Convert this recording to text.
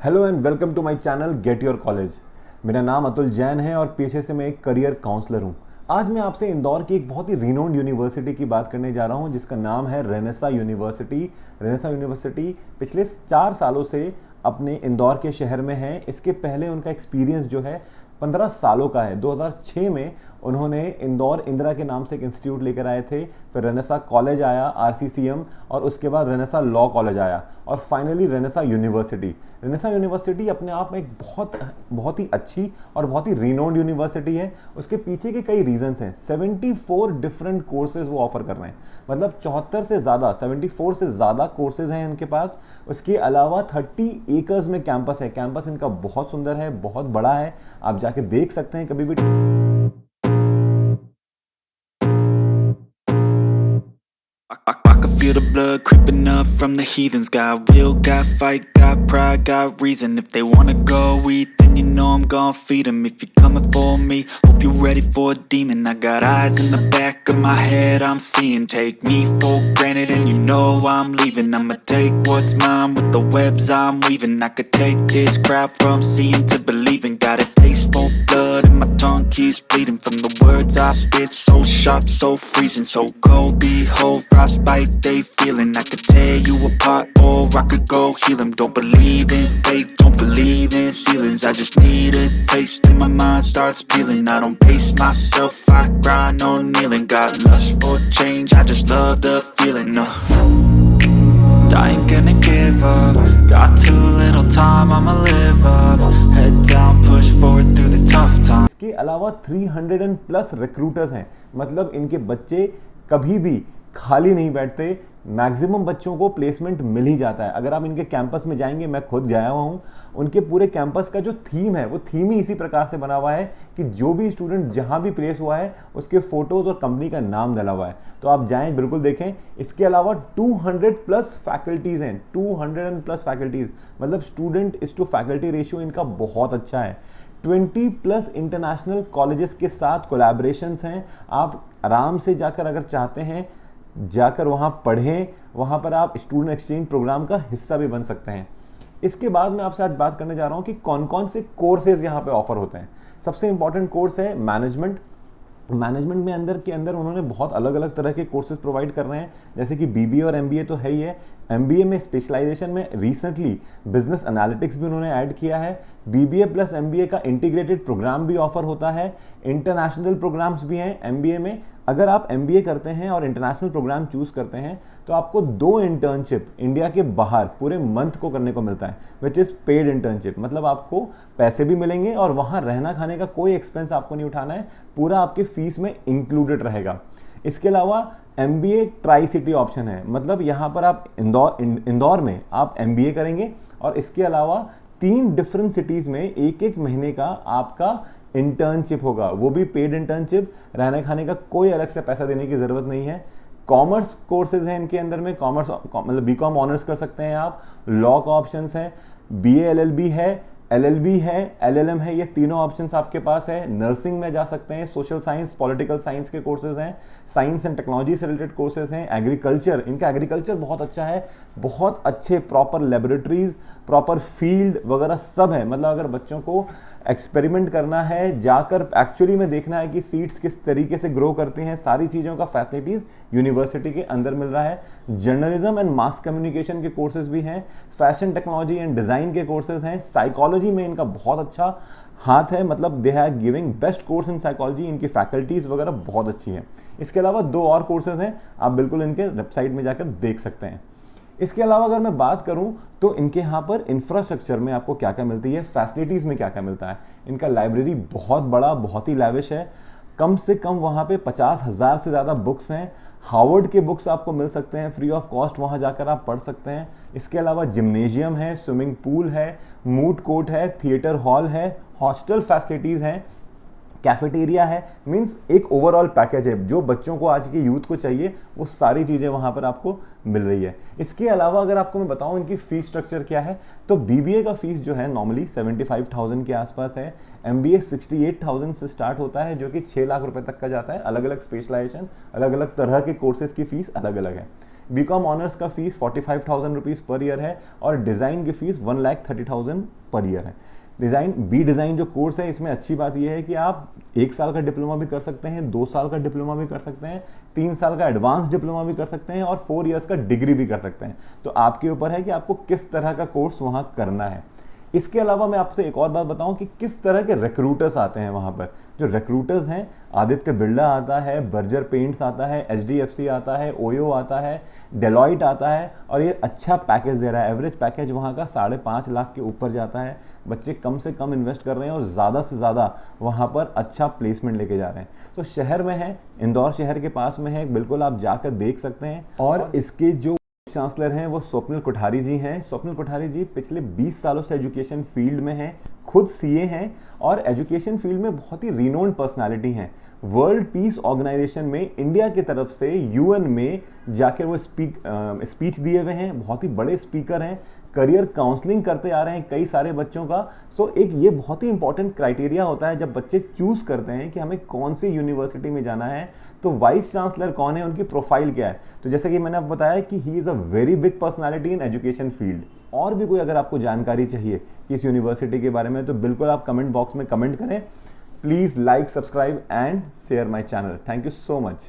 Hello and welcome to my channel get your college. मेरा नाम अतुल जैन है और पेशे से मैं एक करियर काउंसलर हूं। आज मैं आपसे इंदौर की एक बहुत ही रिनोन्ड यूनिवर्सिटी की बात करने जा रहा हूं जिसका नाम है रेनेसा यूनिवर्सिटी। रेनेसा यूनिवर्सिटी पिछले 4 सालों से अपने इंदौर के शहर में है। इसके पहले उनका एक्सपीरियंस जो है 15 सालों का है। 2006 में उन्होंने इंदौर इंदिरा के नाम से एक इंस्टीट्यूट लेकर आए थे, फिर रेनेसा कॉलेज आया आरसीसीएम, और उसके बाद रेनेसा लॉ कॉलेज आया, और finally Renaissance university. Renaissance university अपने आप में एक बहुत ही अच्छी और बहुत ही रिनोन्ड यूनिवर्सिटी है। उसके पीछे के कई रीजंस हैं। 74 डिफरेंट कोर्सेज वो ऑफर कर रहे हैं, मतलब 74 से ज़्यादा कोर्सेज हैं इनके पास। उसके अलावा 30 एकर्स में कैंपस है। कैंपस इनका बहुत सुंदर है, बहुत बड़ा है, आप जाके देख सकते हैं कभी भी। I can feel the blood creeping up from the heathens. Got will, got fight, got pride, got reason. If they wanna go eat, then you know I'm gon' feed them. If you're coming for me, hope you're ready for a demon. I got eyes in the back of my head, I'm seeing. Take me for granted and you know I'm leaving. I'ma take what's mine with the webs I'm weaving. I could take this crowd from seeing to believing. Got a taste for blood and my tongue keeps bleeding from the words I spit. So sharp, so freezing, so cold. Behold, frostbite they feeling. I could tear you apart or I could go heal them. Don't believe in fate, don't believe in ceilings. I just need a taste and my mind starts peeling. I don't pace myself, I grind on kneeling. Got lust for change, I just love the feeling. I ain't gonna give up. Got too little time, I'ma live up. Head down, push forward through the tough times. इसके अलावा 300 plus recruiters हैं, मतलब इनके बच्चे कभी भी खाली नहीं बैठते। मैक्सिमम बच्चों को प्लेसमेंट मिल ही जाता है। अगर आप इनके कैंपस में जाएंगे, मैं खुद गया हुआ हूँ, उनके पूरे कैंपस का जो थीम है वो थीम ही इसी प्रकार से बना हुआ है कि जो भी स्टूडेंट जहाँ भी प्लेस हुआ है उसके फोटोज और कंपनी का नाम डला हुआ है। तो आप जाएं, बिल्कुल देखें। इसके अलावा 200 प्लस फैकल्टीज हैं, 200 प्लस फैकल्टीज, मतलब student is to faculty ratio इनका बहुत अच्छा है। 20 प्लस इंटरनेशनल कॉलेजेस के साथ कोलैबोरेशंस हैं। आप आराम से जाकर, अगर चाहते हैं, जाकर वहाँ पढ़ें। वहाँ पर आप स्टूडेंट एक्सचेंज प्रोग्राम का हिस्सा भी बन सकते हैं। इसके बाद मैं आपसे आज बात करने जा रहा हूँ कि कौन कौन से कोर्सेज यहाँ पे ऑफर होते हैं। सबसे इंपॉर्टेंट कोर्स है मैनेजमेंट। मैनेजमेंट में अंदर के अंदर उन्होंने बहुत अलग अलग तरह के कोर्सेज प्रोवाइड कर रहे हैं, जैसे कि बीबीए और एमबीए तो है ही है। एमबीए में स्पेशलाइजेशन में रिसेंटली बिजनेस एनालिटिक्स भी उन्होंने ऐड किया है। बीबीए प्लस एमबीए का इंटीग्रेटेड प्रोग्राम भी ऑफर होता है। इंटरनेशनल प्रोग्राम्स भी हैं एमबीए में। अगर आप एमबीए करते हैं और इंटरनेशनल प्रोग्राम चूज करते हैं तो आपको 2 इंटर्नशिप इंडिया के बाहर पूरे मंथ को करने को मिलता है, विच इज़ पेड इंटर्नशिप। मतलब आपको पैसे भी मिलेंगे और वहाँ रहना खाने का कोई एक्सपेंस आपको नहीं उठाना है, पूरा आपके फीस में इंक्लूडेड रहेगा। इसके अलावा एमबीए ट्राई सिटी ऑप्शन है, मतलब यहाँ पर आप इंदौर में आप एमबीए करेंगे और इसके अलावा 3 डिफरेंट सिटीज़ में एक महीने का आपका इंटर्नशिप होगा, वो भी पेड इंटर्नशिप। रहने खाने का कोई अलग से पैसा देने की ज़रूरत नहीं है। कॉमर्स कोर्सेज हैं इनके अंदर में, कॉमर्स मतलब बीकॉम ऑनर्स कर सकते हैं आप। लॉ का ऑप्शंस है, बीए एलएलबी है, एलएलबी है, एलएलएम है, ये तीनों ऑप्शंस आपके पास है। नर्सिंग में जा सकते हैं, सोशल साइंस, पॉलिटिकल साइंस के कोर्सेज हैं, साइंस एंड टेक्नोलॉजी से रिलेटेड कोर्सेज हैं। एग्रीकल्चर, इनका एग्रीकल्चर बहुत अच्छा है, बहुत अच्छे प्रॉपर लेबोरेटरीज, प्रॉपर फील्ड वगैरह सब है। मतलब अगर बच्चों को एक्सपेरिमेंट करना है, जाकर एक्चुअली में देखना है कि सीड्स किस तरीके से ग्रो करते हैं, सारी चीज़ों का फैसिलिटीज़ यूनिवर्सिटी के अंदर मिल रहा है। जर्नलिज्म एंड मास कम्युनिकेशन के कोर्सेज भी हैं, फैशन टेक्नोलॉजी एंड डिज़ाइन के कोर्सेज हैं। साइकोलॉजी में इनका बहुत अच्छा हाथ है, मतलब they are giving best course in psychology. इनकी फैकल्टीज़ वगैरह बहुत अच्छी हैं। इसके अलावा 2 और कोर्सेज हैं, आप बिल्कुल इनके वेबसाइट में जाकर देख सकते हैं। इसके अलावा अगर मैं बात करूं तो इनके यहाँ पर इंफ्रास्ट्रक्चर में आपको क्या क्या मिलती है, फैसिलिटीज़ में क्या क्या मिलता है। इनका लाइब्रेरी बहुत बड़ा, बहुत ही लैविश है। कम से कम वहाँ पे 50,000 से ज़्यादा बुक्स हैं। हार्वर्ड के बुक्स आपको मिल सकते हैं फ्री ऑफ कॉस्ट, वहाँ जाकर आप पढ़ सकते हैं। इसके अलावा जिम्नेजियम है, स्विमिंग पूल है, मूड कोर्ट है, थिएटर हॉल है, हॉस्टल फैसिलिटीज़ हैं, कैफेटेरिया है। मींस एक ओवरऑल पैकेज है, जो बच्चों को, आज के यूथ को चाहिए, वो सारी चीज़ें वहाँ पर आपको मिल रही है। इसके अलावा अगर आपको मैं बताऊँ इनकी फ़ीस स्ट्रक्चर क्या है, तो बीबीए का फ़ीस जो है नॉर्मली 75,000 के आसपास है। एमबीए 68,000 से स्टार्ट होता है, जो कि 6 लाख रुपए तक का जाता है। अलग अलग स्पेशलाइजेशन, अलग अलग तरह के कोर्सेज की फ़ीस अलग अलग है। बीकॉम ऑनर्स का फीस 45,000 रुपीज़ पर ईयर है और डिज़ाइन की फीस 1,30,000 पर ईयर है। डिज़ाइन जो कोर्स है, इसमें अच्छी बात यह है कि आप 1 साल का डिप्लोमा भी कर सकते हैं, 2 साल का डिप्लोमा भी कर सकते हैं, 3 साल का एडवांस डिप्लोमा भी कर सकते हैं और 4 इयर्स का डिग्री भी कर सकते हैं। तो आपके ऊपर है कि आपको किस तरह का कोर्स वहाँ करना है। इसके अलावा मैं आपसे एक और बात बताऊं कि किस तरह के रिक्रूटर्स आते हैं वहाँ पर। जो रिक्रूटर्स हैं, आदित्य बिरला आता है, बर्जर पेंट्स आता है, HDFC आता है, ओयो आता है, डेलॉइट आता है और ये अच्छा पैकेज दे रहा है। एवरेज पैकेज वहाँ का 5.5 लाख के ऊपर जाता है। बच्चे कम से कम इन्वेस्ट कर रहे हैं और ज़्यादा से ज़्यादा वहाँ पर अच्छा प्लेसमेंट लेके जा रहे हैं। तो शहर में है, इंदौर शहर के पास में है, बिल्कुल आप जाकर देख सकते हैं। और इसके जो चांसलर हैं वो स्वप्निल कोठारी जी हैं। स्वप्निल कोठारी जी पिछले 20 सालों से एजुकेशन फील्ड में हैं, खुद सीए हैं और एजुकेशन फील्ड में बहुत ही रिनोन्ड पर्सनालिटी हैं। वर्ल्ड पीस ऑर्गेनाइजेशन में इंडिया की तरफ से यूएन में जाकर वो स्पीच दिए हुए हैं, बहुत ही बड़े स्पीकर हैं, करियर काउंसलिंग करते आ रहे हैं कई सारे बच्चों का। सो एक ये बहुत ही इंपॉर्टेंट क्राइटेरिया होता है जब बच्चे चूज करते हैं कि हमें कौन सी यूनिवर्सिटी में जाना है, तो वाइस चांसलर कौन है, उनकी प्रोफाइल क्या है। तो जैसे कि मैंने आपको बताया कि he is a very big personality in education field. और भी कोई अगर आपको जानकारी चाहिए इस यूनिवर्सिटी के बारे में तो बिल्कुल आप कमेंट बॉक्स में कमेंट करें। Please like, subscribe and share my channel. Thank you so much.